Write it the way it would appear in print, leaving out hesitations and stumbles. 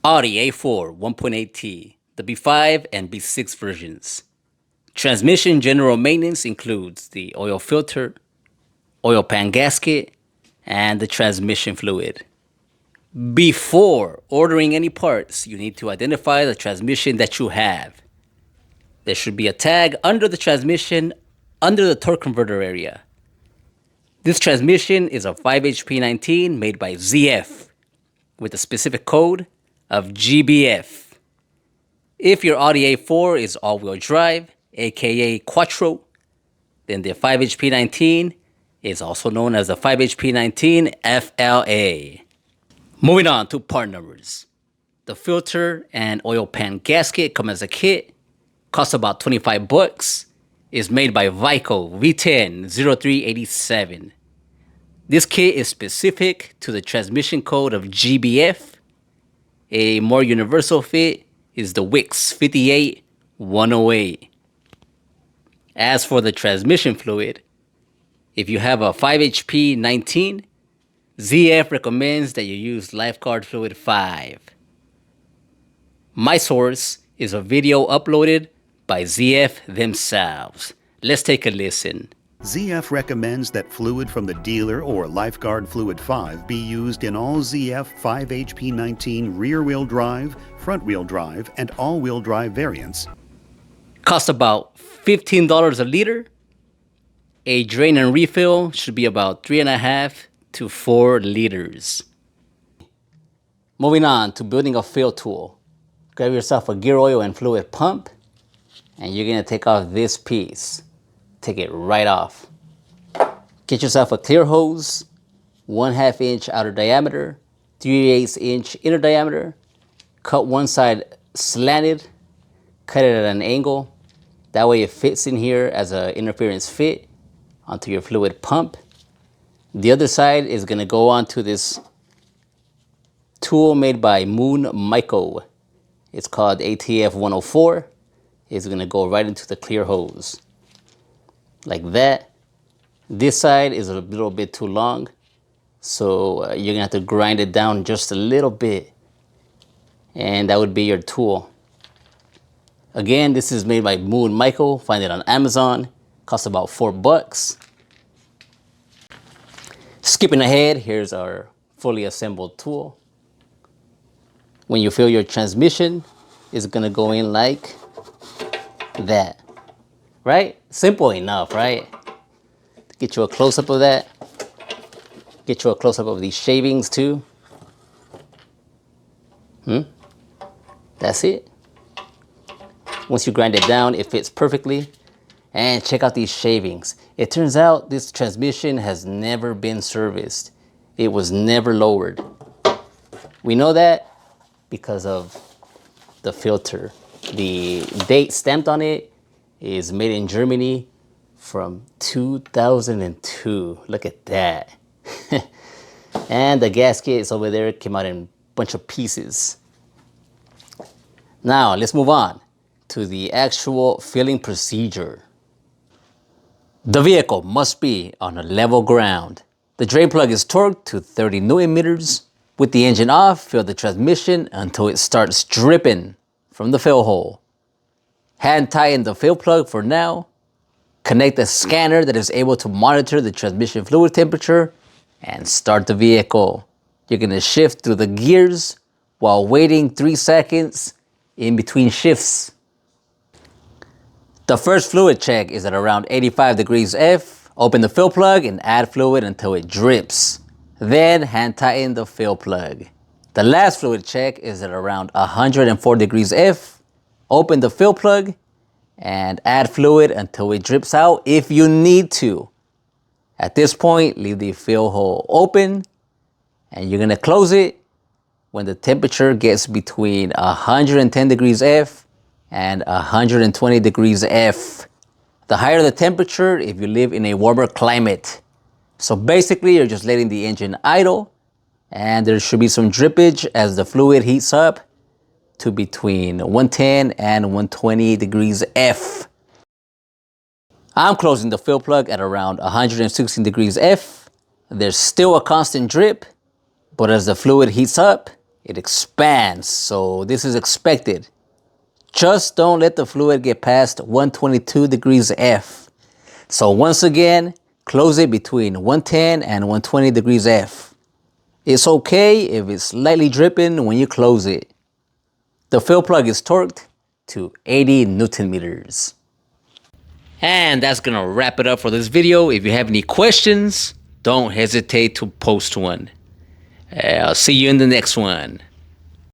Audi A4 1.8T, the B5 and B6 versions. Transmission general maintenance includes the oil filter, oil pan gasket, and the transmission fluid. Before ordering any parts, you need to identify the transmission that you have. There should be a tag under the transmission under the torque converter area. This transmission is a 5HP19 made by ZF with a specific code of GBF. If your Audi A4 is all-wheel drive, aka Quattro, then the 5HP19 is also known as the 5HP19 FLA. Moving on to part numbers. The filter and oil pan gasket come as a kit, costs about 25 bucks, is made by Vico V10 0387. This kit is specific to the transmission code of GBF. A more universal fit is the Wix 58108. As for the transmission fluid, if you have a 5HP19, ZF recommends that you use Lifeguard Fluid 5. My source is a video uploaded by ZF themselves. Let's take a listen. ZF recommends that fluid from the dealer or Lifeguard Fluid 5 be used in all ZF 5HP19 rear-wheel drive, front-wheel drive, and all-wheel drive variants. Costs about $15 a liter. A drain and refill should be about 3.5 to 4 liters. Moving on to building a fill tool. Grab yourself a gear oil and fluid pump, and you're gonna take off this piece. Take it right off. Get yourself a clear hose, 1/2 inch outer diameter, 3/8 inch inner diameter. Cut one side slanted, cut it at an angle. That way it fits in here as an interference fit onto your fluid pump. The other side is gonna go onto this tool made by Moon Micro. It's called ATF 104. It's gonna go right into the clear hose. Like that. This side is a little bit too long, so you're gonna have to grind it down just a little bit, and that would be your tool. Again, this is made by Moon Micro. Find it on Amazon. Costs about 4 bucks. Skipping ahead, here's our fully assembled tool. When you fill your transmission, it's gonna go in like that. Right? Simple enough, right? Get you a close-up of that. Get you a close-up of these shavings too. That's it. Once you grind it down, it fits perfectly. And check out these shavings. It turns out this transmission has never been serviced. It was never lowered. We know that because of the filter. The date stamped on it is made in Germany from 2002. Look at that. And the gasket is over there. It came out in a bunch of pieces. Now let's move on to the actual filling procedure. The vehicle must be on a level ground. The drain plug is torqued to 30 Newton meters. With the engine off, fill the transmission until it starts dripping from the fill hole. Hand tighten the fill plug for now. Connect the scanner that is able to monitor the transmission fluid temperature and start the vehicle. You're gonna shift through the gears while waiting 3 seconds in between shifts. The first fluid check is at around 85 degrees F. Open the fill plug and add fluid until it drips. Then hand tighten the fill plug. The last fluid check is at around 104 degrees F. Open the fill plug and add fluid until it drips out if you need to. At this point, leave the fill hole open and you're gonna close it when the temperature gets between 110 degrees F and 120 degrees F. The higher the temperature if you live in a warmer climate. So basically, you're just letting the engine idle, and there should be some drippage as the fluid heats up to between 110 and 120 degrees F. I'm closing the fill plug at around 116 degrees F. There's still a constant drip, but as the fluid heats up, it expands. So this is expected. Just don't let the fluid get past 122 degrees F. So once again, close it between 110 and 120 degrees F. It's okay if it's slightly dripping when you close it. The fill plug is torqued to 80 Newton meters. And that's gonna wrap it up for this video. If you have any questions, don't hesitate to post one. I'll see you in the next one.